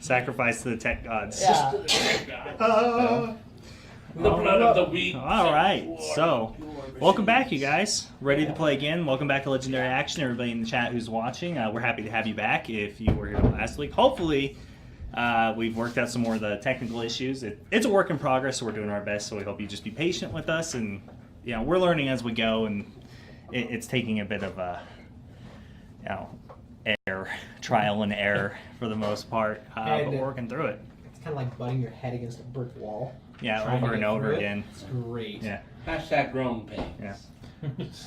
Sacrifice to the tech gods. Yeah. The blood of the weak. All right, so welcome back, you guys. Ready to play again? Welcome back to Legendary Action. Everybody in the chat who's watching, we're happy to have you back. If you were here last week, hopefully we've worked out some more of the technical issues. It's a work in progress, so we're doing our best. So we hope you just be patient with us, and we're learning as we go, and it's taking a bit of trial and error for the most part, but we're working through it. It's kind of like butting your head against a brick wall. Yeah, over and over again. It's great. Yeah. Hashtag growing pains.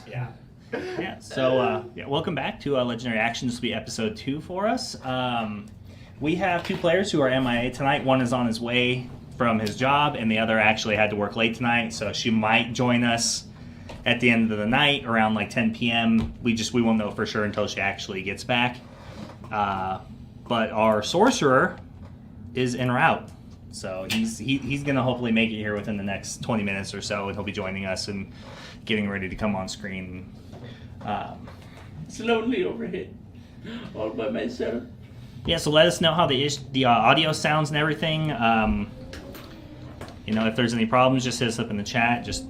Yeah. Yeah. So, welcome back to Legendary Action. This will be episode 2 for us. We have 2 players who are MIA tonight. One is on his way from his job, and the other actually had to work late tonight, so she might join us at the end of the night around like 10 p.m. We won't know for sure until she actually gets back. But our sorcerer is en route, so he's gonna hopefully make it here within the next 20 minutes or so, and he'll be joining us and getting ready to come on screen. It's lonely over here, all by myself. Yeah, so let us know how the audio sounds and everything. If there's any problems, just hit us up in the chat. Just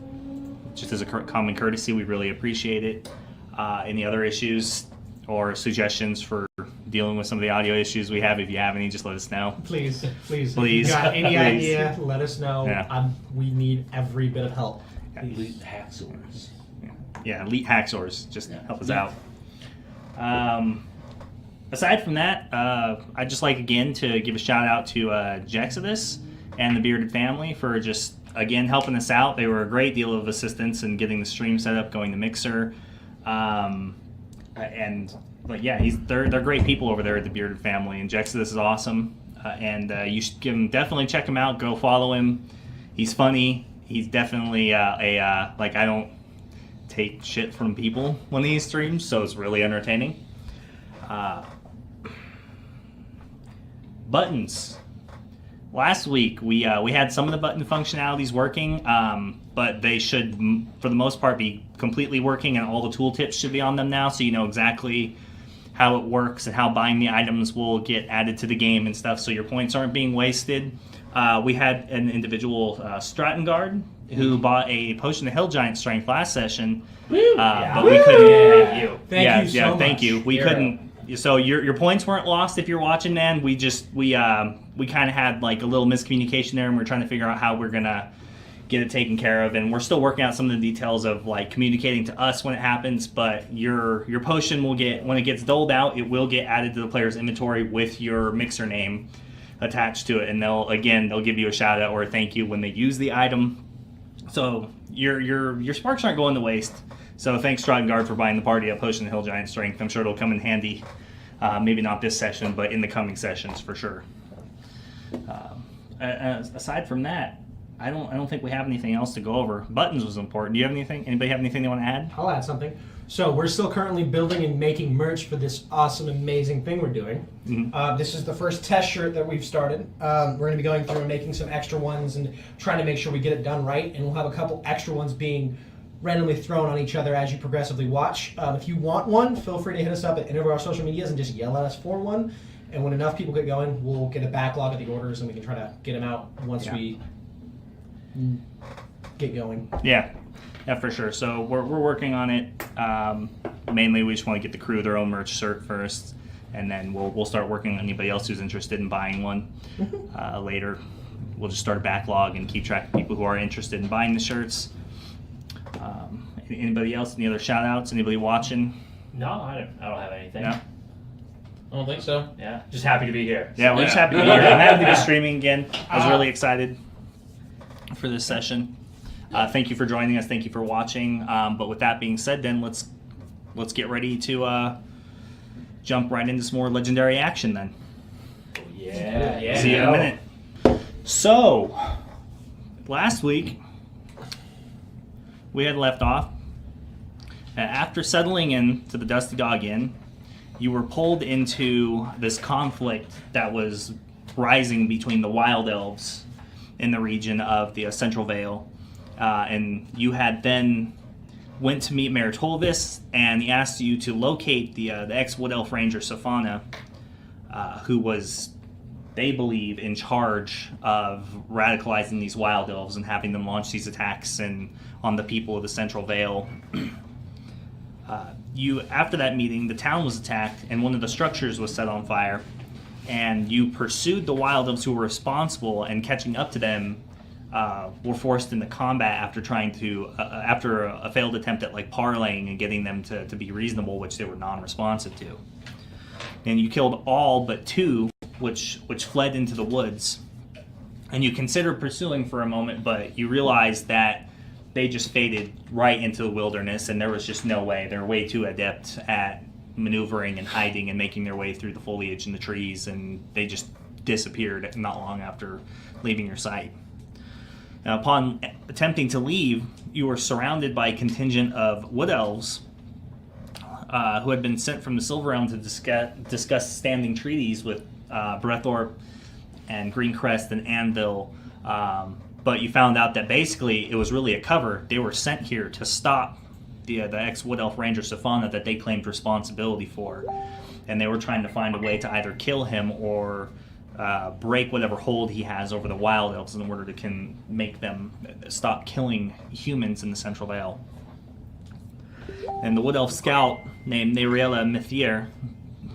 as a common courtesy, we really appreciate it. Any other issues or suggestions for dealing with some of the audio issues we have, if you have any, just let us know. Please. If Please. you got any Please. idea, let us know. Yeah. We need every bit of help. Elite hacksaws. Yeah, elite hacksaws. Just help us out. Aside from that, I'd just like again to give a shout out to Jexodus and the Bearded family for just again helping us out. They were a great deal of assistance in getting the stream set up, going to Mixer, they're great people over there at the Bearded family, and Jexodus is awesome. And you should definitely check him out. Go follow him. He's funny. He's definitely I don't take shit from people when he streams, so it's really entertaining. Buttons. Last week we had some of the button functionalities working, but they should, for the most part, be completely working, and all the tooltips should be on them now, so you know exactly how it works and how buying the items will get added to the game and stuff, so your points aren't being wasted. We had an individual, Stratengard, who bought a Potion of Hill Giant Strength last session, but we couldn't. Thank you so much. Thank you. We couldn't. So your points weren't lost if you're watching, man. We kind of had like a little miscommunication there, and we're trying to figure out how we're gonna get it taken care of, and we're still working out some of the details of like communicating to us when it happens. But your potion will get, when it gets doled out, it will get added to the player's inventory with your mixer name attached to it, and they'll give you a shout out or a thank you when they use the item. So your sparks aren't going to waste. So thanks, Stratengard, for buying the party a Potion of Hill Giant Strength. I'm sure it'll come in handy. Maybe not this session, but in the coming sessions for sure. Aside from that, I don't think we have anything else to go over. Buttons was important. Do you have anything? Anybody have anything they want to add? I'll add something. So we're still currently building and making merch for this awesome, amazing thing we're doing. Mm-hmm. This is the first test shirt that we've started. We're going to be going through and making some extra ones and trying to make sure we get it done right. And we'll have a couple extra ones being randomly thrown on each other as you progressively watch. If you want one, feel free to hit us up at any of our social medias and just yell at us for one. And when enough people get going, we'll get a backlog of the orders and we can try to get them out once we get going. Yeah, for sure. So we're working on it. Mainly, we just want to get the crew their own merch shirt first, and then we'll start working on anybody else who's interested in buying one later. We'll just start a backlog and keep track of people who are interested in buying the shirts. Anybody else? Any other shout outs? Anybody watching? No, I don't have anything. No? I don't think so. Yeah, just happy to be here. Yeah, we're just happy to be here. I'm happy to be streaming again. I was really excited for this session. Thank you for joining us. Thank you for watching. But with that being said, then let's get ready to jump right into some more legendary action then. Yeah. See you in a minute. So, last week we had left off. After settling into the Dusty Dog Inn, you were pulled into this conflict that was rising between the Wild Elves in the region of the Central Vale. And you had then went to meet Mayor Tolvis, and he asked you to locate the ex-Wood Elf Ranger, Safana, who was they believe, in charge of radicalizing these wild elves and having them launch these attacks on the people of the Central Vale. After that meeting, the town was attacked and one of the structures was set on fire, and you pursued the wild elves who were responsible, and catching up to them were forced into combat after after a failed attempt at like parlaying and getting them to be reasonable, which they were non-responsive to. And you killed all but 2, which fled into the woods. And you considered pursuing for a moment, but you realized that they just faded right into the wilderness, and there was just no way. They're way too adept at maneuvering and hiding and making their way through the foliage and the trees, and they just disappeared not long after leaving your sight. Now, upon attempting to leave, you were surrounded by a contingent of wood elves who had been sent from the Silver Realm to discuss standing treaties with Brethorp and Greencrest and Anvil. But you found out that basically it was really a cover. They were sent here to stop the ex-Wood Elf Ranger Safana that they claimed responsibility for. And they were trying to find a way to either kill him or break whatever hold he has over the Wild Elves in order to make them stop killing humans in the Central Vale. And the Wood Elf scout named Neriela Mithier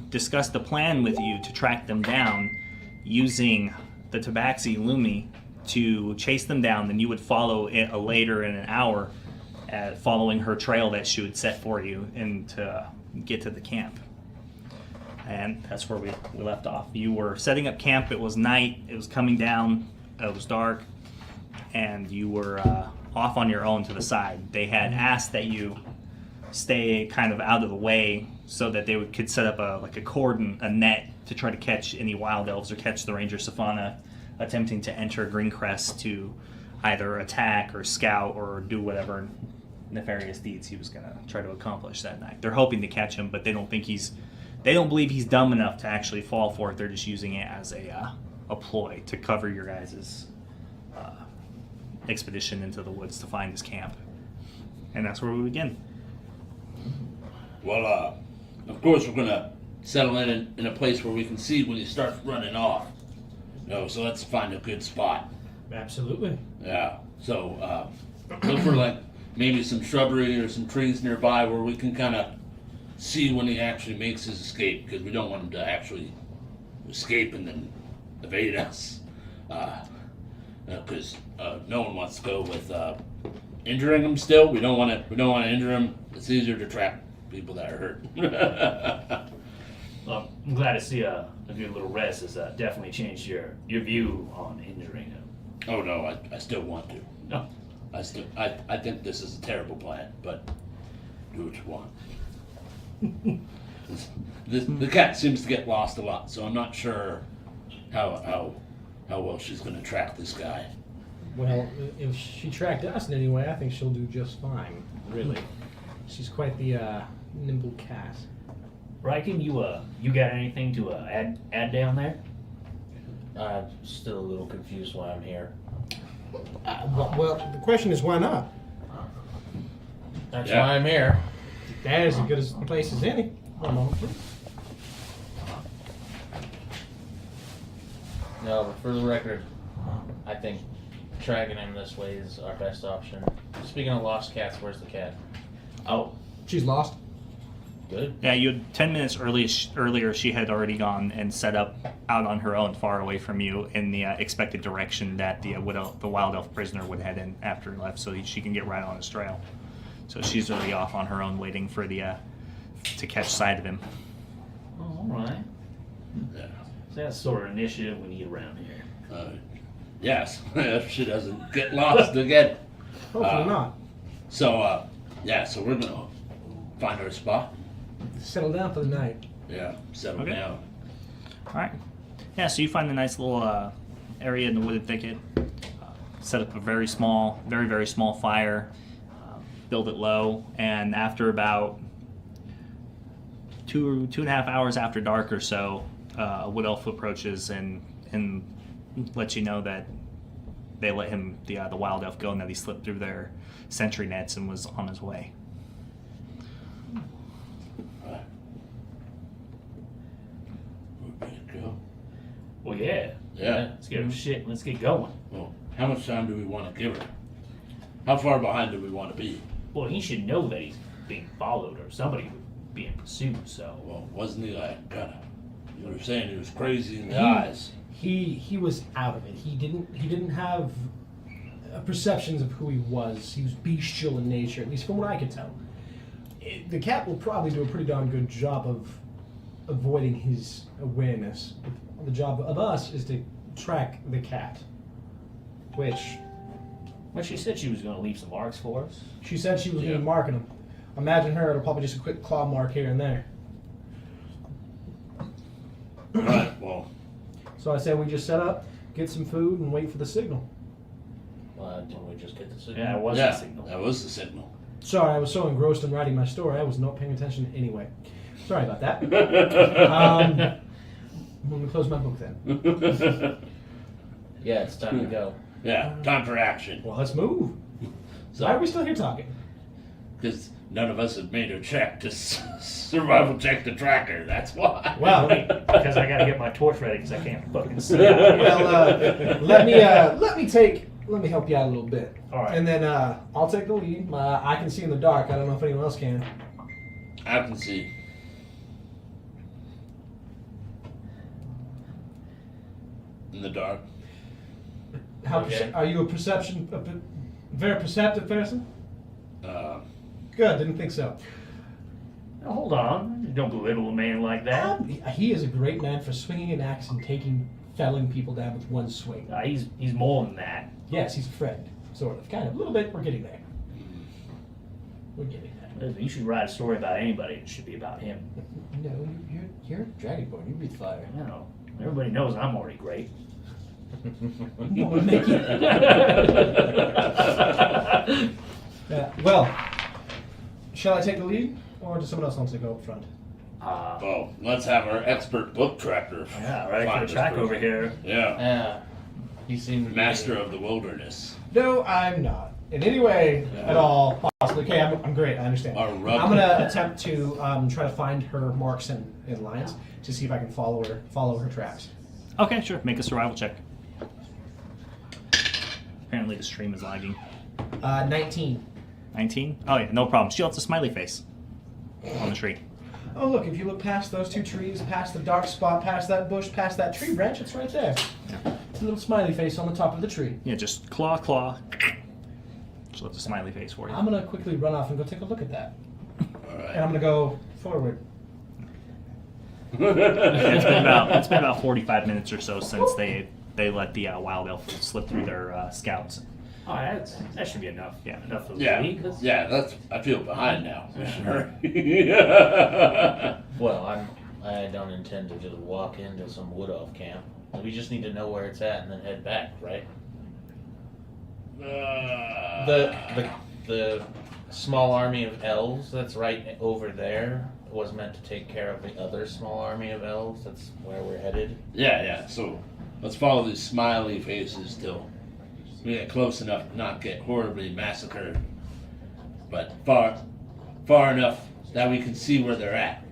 discussed a plan with you to track them down using the Tabaxi Lumi to chase them down. Then you would follow it later in an hour, following her trail that she would set for you, and to get to the camp. And that's where we left off. You were setting up camp. It was night. It was coming down. It was dark. And you were off on your own to the side. They had asked that you stay kind of out of the way so that they could set up a cordon, a net, to try to catch any wild elves or catch the Ranger Safana attempting to enter Greencrest to either attack or scout or do whatever nefarious deeds he was going to try to accomplish that night. They're hoping to catch him, but they don't believe he's dumb enough to actually fall for it. They're just using it as a ploy to cover your guys' expedition into the woods to find his camp. And that's where we begin. Well, of course we're gonna settle in a place where we can see when he starts running off. So let's find a good spot. Absolutely. Yeah. So look for like maybe some shrubbery or some trees nearby where we can kind of see when he actually makes his escape, because we don't want him to actually escape and then evade us. Because no one wants to go with injuring him. Still, we don't want to injure him. It's easier to trap people that are hurt. Well, I'm glad to see a good little rest has definitely changed your view on injuring him. Oh no, I still want to. No. I think this is a terrible plan, but do what you want. The cat seems to get lost a lot, so I'm not sure how well she's going to track this guy. Well, if she tracked us in any way, I think she'll do just fine. Really, she's quite the nimble cat. Riken, you got anything to add down there? I'm still a little confused why I'm here. Well, the question is, why not? That's Yeah. why I'm here. That is as good a place as any. One moment, please. No, but for the record, I think tracking him this way is our best option. Speaking of lost cats, where's the cat? Oh, She's lost. Good. Yeah, you had 10 minutes earlier. She had already gone and set up out on her own, far away from you, in the expected direction that the wild elf prisoner would head in after he left, so she can get right on his trail. So she's already off on her own, waiting for to catch sight of him. oh, all right. Yeah. So that's sort of initiative we need around here. Yes, if she doesn't get lost again. Hopefully not. So so we're gonna find our spot. Settle down for the night. Yeah, settle Okay. down. All right. Yeah, so you find a nice little area in the wooded thicket. Set up a very, very small fire. Build it low, and after about two and a half hours after dark or so, a wood elf approaches and lets you know that they let him, the wild elf, go, and that he slipped through their sentry nets and was on his way. We're good to go. Well, yeah. Yeah. Let's get her shit. Let's get going. Well, how much time do we want to give her? How far behind do we want to be? Well, he should know that he's being followed or somebody being pursued. So. Well, wasn't he like kind of? You were saying he was crazy in the eyes. He was out of it. He didn't have perceptions of who he was. He was bestial in nature, at least from what I could tell. The cat will probably do a pretty darn good job of avoiding his awareness. The job of us is to track the cat, which Well, she said she was going to leave some marks for us. she said she was Yeah. going to mark him. Imagine her, it'll probably just a quick claw mark here and there. Right. Well, So I said we just set up, get some food, and wait for the signal. Didn't we just get the signal? Yeah, it was yeah, a signal. that was the signal. Sorry, I was so engrossed in writing my story, I was not paying attention anyway. Sorry about that. Let me close my book then. Yeah, it's time to go. Yeah, time for action. Well, let's move. Why are we still here talking? Because none of us have made a check to survival check the tracker. That's why. Well, Because I got to get my torch ready because I can't fucking see. well, let me help you out a little bit. All right. And then I'll take the lead. I can see in the dark. I don't know if anyone else can. I can see. In the dark. How Okay. are you very perceptive person? Good. Didn't think so. Now, hold on. Don't belittle a man like that. He is a great man for swinging an axe and felling people down with one swing. He's more than that. Yes, he's a friend, sort of, kind of, a little bit. We're getting there. We're getting there. You should write a story about anybody. It should be about him. No, you're a dragonborn. You breathe fire. You know, everybody knows I'm already great. No, we're making. Well, shall I take the lead, or does someone else want to go up front? Oh, let's have our expert book tracker. Yeah, right find for the this track person. over here. Yeah. Yeah. He seemed to be Master of the wilderness. No, I'm not. In any way at all possible. Okay, I'm great. I understand. Our I'm rub- going to attempt to try to find her marks in lines to see if I can follow her tracks. Okay, sure. Make a survival check. Apparently the stream is lagging. 19. 19? Oh yeah, no problem. She wants a smiley face on the tree. Oh, look, if you look past those two trees, past the dark spot, past that bush, past that tree branch, it's right there. Yeah. It's a little smiley face on the top of the tree. Yeah, just claw. She left a smiley face for you. I'm going to quickly run off and go take a look at that. All And right. I'm going to go forward. Yeah, it's been about 45 minutes or so since they let the wild elf slip through their scouts. Oh, that should be enough. Yeah. Enough for the Yeah, league. yeah. That's. I feel behind now. We should hurry. Well, I don't intend to just walk into some wood off camp. We just need to know where it's at and then head back, right? The small army of elves that's right over there was meant to take care of the other small army of elves. That's where we're headed. Yeah. So let's follow these smiley faces till we get close enough to not get horribly massacred, but far enough that we can see where they're at.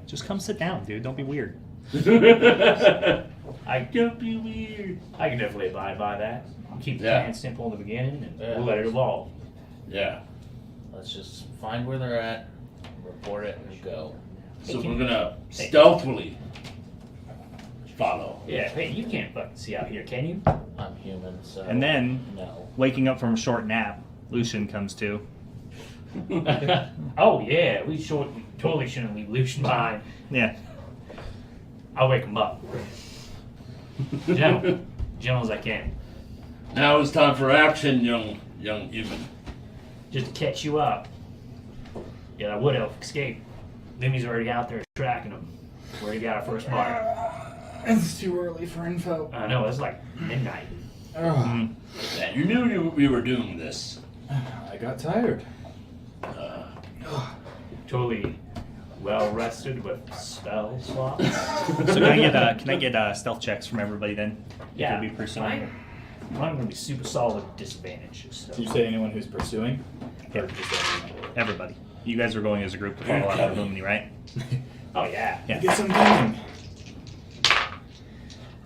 Just come sit down, dude. Don't be weird. Don't be weird. I can definitely abide by that. Keep the Yeah. plan simple in the beginning, and Yeah. we'll let it evolve. Yeah. Let's just find where they're at, report it, and go. So we're gonna stealthily follow. Yeah, hey, you can't fucking see out here, can you? I'm human, so. And then, No. waking up from a short nap, Lucian comes to. Oh yeah, we totally shouldn't leave Lucian behind. Yeah. I'll wake him up. Gentle as I can, Now it's time for action, young human. just to catch you up. Yeah, that wood elf escaped. Limmy's already out there tracking him. We already got our first mark. It's too early for info. I know, it's like midnight. Ugh, Yeah, you knew we were doing this. I got tired. Totally well rested with spell slots. So can I get stealth checks from everybody then? Yeah, If you'll be pursuing. I'm gonna be super solid with disadvantages. So. Did you say anyone who's pursuing? Or just everyone? Everybody. You guys are going as a group to follow after Lumini, right? Oh yeah. Yeah. Get some going.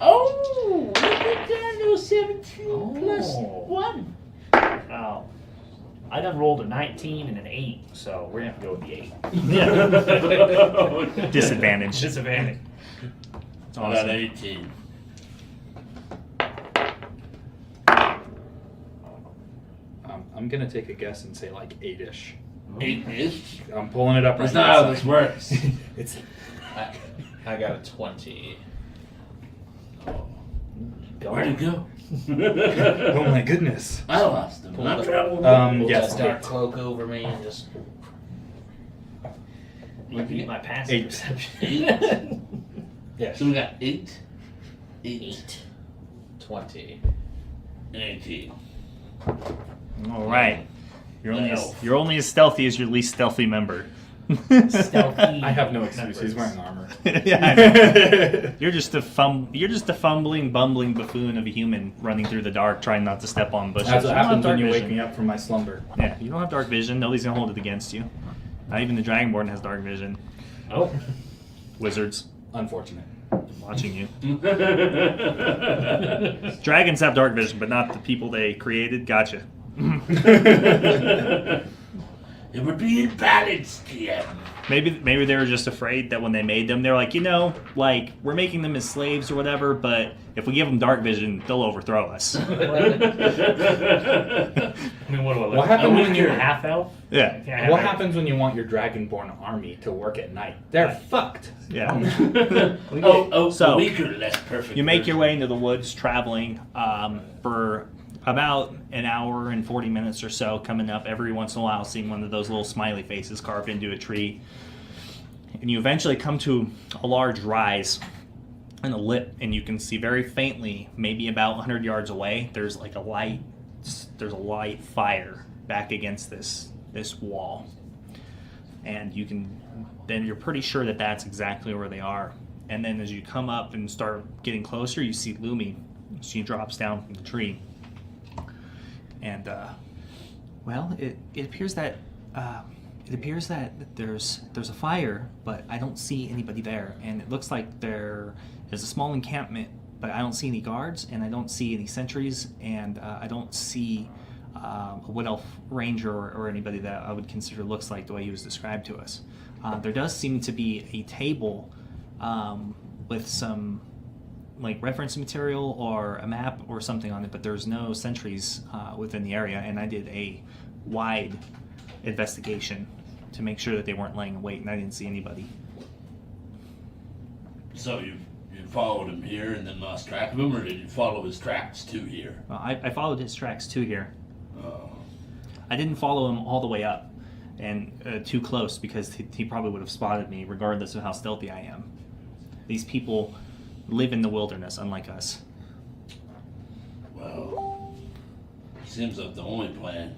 Oh, look at that, no 17 plus Oh. 1. Oh. I done rolled a 19 and an 8, so we're gonna have to go with the 8. Disadvantage. Disadvantage. It's I got awesome. 18. I'm gonna take a guess and say like 8-ish. 8-ish? I'm pulling it up right That's now. not how so- this works. It's I got a 20. Where'd it go? oh my goodness. I lost him. Pulled I'm the- trouble. Pulled Yes, that dark 8. cloak over me and just. You beat my passive 8. perception. 8? Yeah. So we got 8, 20. 18. All right. You're only, Elf. you're only as stealthy as your least stealthy member. Stealthy. I have no excuse. He's wearing armor. Yeah, I know. You're just a fumbling, bumbling buffoon of a human running through the dark, trying not to step on bushes. That's You what don't have happens when dark you wake vision. me up from my slumber. Yeah, you don't have dark vision. Nobody's gonna hold it against you. Not even the Dragonborn has dark vision. Oh. Wizards Unfortunate. watching you. Dragons have dark vision, but not the people they created. Gotcha. It would be imbalanced, TM. Maybe they were just afraid that when they made them, they're like, like we're making them as slaves or whatever, but if we give them dark vision, they'll overthrow us. I mean, what do I look What happened when a you're- half elf? Yeah, Yeah, What happens when you want your Dragonborn army to work at night? They're fucked. yeah. So So- weaker, less perfect. You make your version. way into the woods, traveling for about an hour and 40 minutes or so, coming up every once in a while, seeing one of those little smiley faces carved into a tree. And you eventually come to a large rise and a lip, and you can see very faintly, maybe about 100 yards away, there's like a light fire back against this wall. And you're pretty sure that that's exactly where they are. And then as you come up and start getting closer, you see Lumi. She drops down from the tree. And it appears that there's a fire, but I don't see anybody there. And it looks like there is a small encampment, but I don't see any guards, and I don't see any sentries, and I don't see a wood elf ranger or anybody that I would consider looks like the way he was described to us. There does seem to be a table with some like reference material or a map or something on it, but there's no sentries within the area, and I did a wide investigation to make sure that they weren't laying in wait, and I didn't see anybody. So you followed him here and then lost track of him, or did you follow his tracks to here? I followed his tracks too here. Oh. I didn't follow him all the way up and too close, because he probably would have spotted me regardless of how stealthy I am. These people live in the wilderness, unlike us. Well, seems like the only plan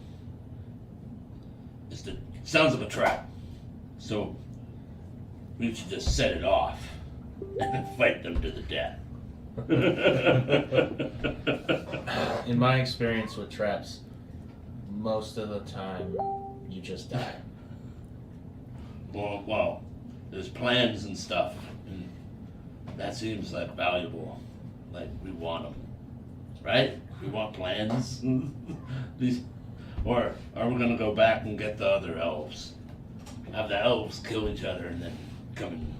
is to. Sounds like a trap. So we should just set it off and fight them to the death. In my experience with traps, most of the time you just die. Well, there's plans and stuff, and that seems like valuable. Like we want them, right? We want plans. Or are we gonna go back and get the other elves? Have the elves kill each other and then come and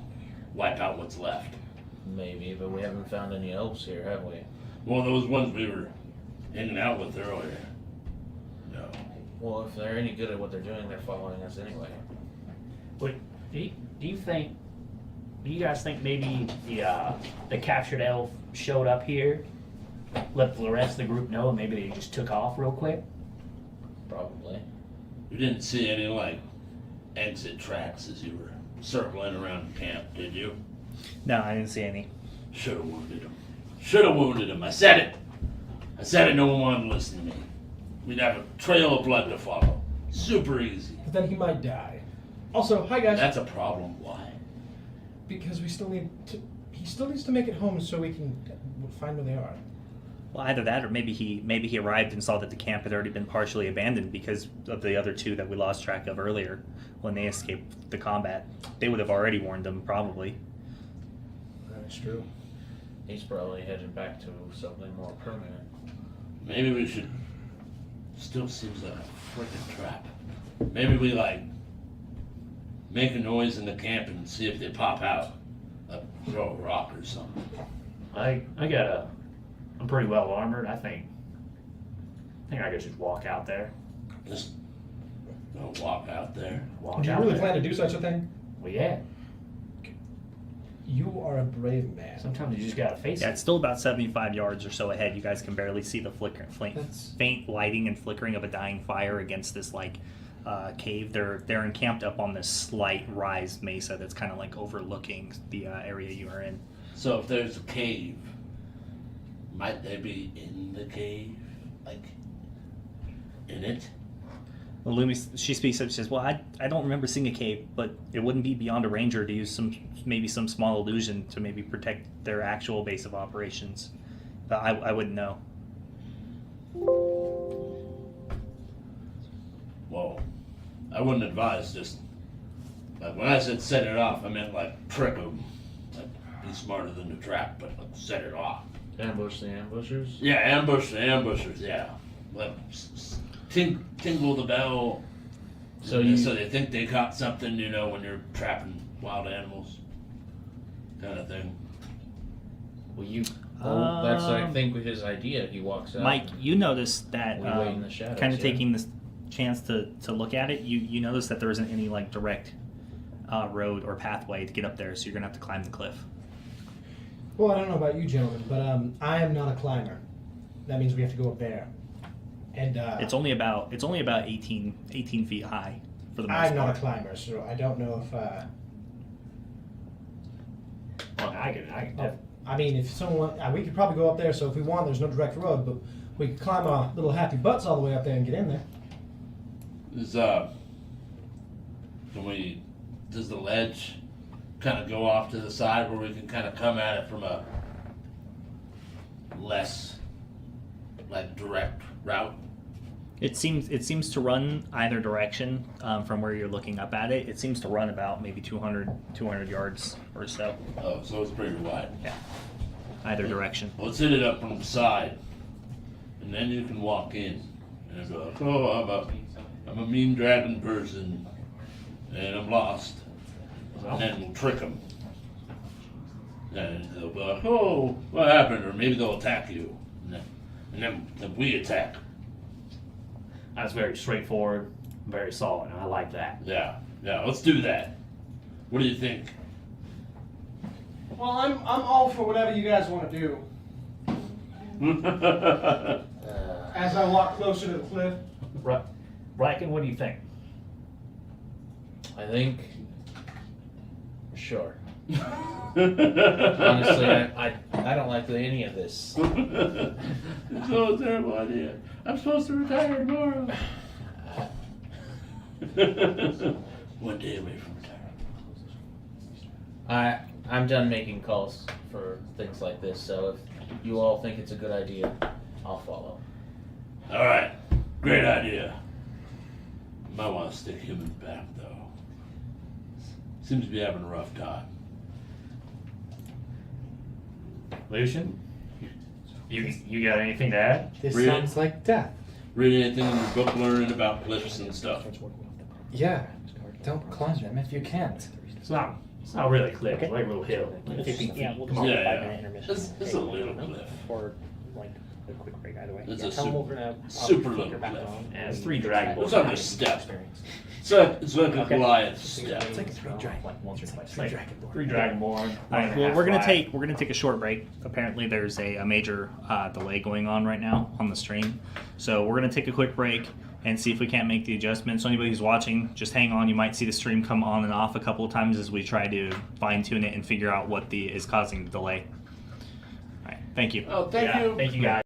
wipe out what's left? Maybe, but we haven't found any elves here, have we? Well, those ones we were hanging out with earlier. No. Well, if they're any good at what they're doing, they're following us anyway. But do you guys think maybe the captured elf showed up here, let the rest of the group know, and maybe they just took off real quick? Probably. You didn't see any like exit tracks as you were circling around camp, did you? No, I didn't see any. Should have wounded him. Should have wounded him. I said it. No one wanted to listen to me. We'd have a trail of blood to follow. Super easy. But then he might die. Also, hi guys. That's a problem. Why? Because we still need to. He still needs to make it home so we can find where they are. Well, either that, or maybe he arrived and saw that the camp had already been partially abandoned because of the other two that we lost track of earlier when they escaped the combat. They would have already warned them, probably. That's true. He's probably heading back to something more permanent. Maybe we should. Still seems like a freaking trap. Maybe we like make a noise in the camp and see if they pop out. Like throw a rock or something. I'm pretty well armored. I think I could just walk out there. Just walk out there. Walk Do you out really there. plan to do such a thing? Well, yeah. You are a brave man. Sometimes you just gotta face Yeah, it. it's still about 75 yards or so ahead. You guys can barely see the That's- faint lighting and flickering of a dying fire against this like cave. They're encamped up on this slight rise mesa that's kind of like overlooking the area you are in. So if there's a cave, might they be in the cave? Like in it? Well, Lumi, she speaks up. She says, "Well, I don't remember seeing a cave, but it wouldn't be beyond a ranger to use maybe some small illusion to maybe protect their actual base of operations. But I wouldn't know." Well, I wouldn't advise just like when I said set it off, I meant like trick them, like be smarter than the trap, but like set it off. Ambush the ambushers? Yeah, ambush the ambushers. Yeah, like tingle the bell. So So they think they caught something, you know, when you're trapping wild animals, kind of thing. Well, that's I think his idea. He walks out. Mike, you noticed that We wait in the shadows, kind of yeah. taking this chance to look at it. You notice that there isn't any like direct road or pathway to get up there, so you're gonna have to climb the cliff. Well, I don't know about you gentlemen, but I am not a climber. That means we have to go up there. And It's only about 18 feet high for the most I'm part. not a climber, so I don't know if. Well, I could I mean, if someone, we could probably go up there. So if we want, there's no direct road, but we could climb our little happy butts all the way up there and get in there. Does the ledge kind of go off to the side where we can kind of come at it from a less like direct route? It seems to run either direction from where you're looking up at it. It seems to run about maybe 200 yards or so, Oh, so it's pretty wide. either direction. Let's hit it up from the side, and then you can walk in and be like, "Oh, I'm a mean dragon person, and I'm lost." And then we'll trick them. And they'll be like, "Oh, what happened?" Or maybe they'll attack you, and then we attack. That's very straightforward, very solid. And I like that. Yeah, let's do that. What do you think? Well, I'm all for whatever you guys want to do. As I walk closer to the cliff. Bracken, what do you think? I think. Sure. Honestly, I don't like any of this. It's so a terrible idea. I'm supposed to retire tomorrow. One day away from retirement. I'm done making calls for things like this, so if you all think it's a good idea, I'll follow. All right, great idea. Might want to stick him in back though. Seems to be having a rough time. Lucian? You got anything to add? This Really? sounds like death. Read anything in your book learning about cliffs and stuff? Yeah. Don't climb them if you can't. It's not really a cliff. It's like a little hill. 15 feet. We'll just Yeah, have a 5 yeah. minute intermission. It's a little cliff. Or like a quick break either way. It's Yeah, a tell them super- we're gonna super click little your back cliff. on And it's and 3 dragon Looks bolts. like a step. It's like a Okay. Goliath step. It's like 3 dragon. Like once or twice. It's like 3 3 dragonborn. All right, well, we're gonna take a short break. Apparently, there's a major delay going on right now on the stream, so we're gonna take a quick break and see if we can't make the adjustments. So anybody who's watching, just hang on. You might see the stream come on and off a couple of times as we try to fine tune it and figure out what is causing the delay. All right, thank you. Oh, thank you. Thank you guys.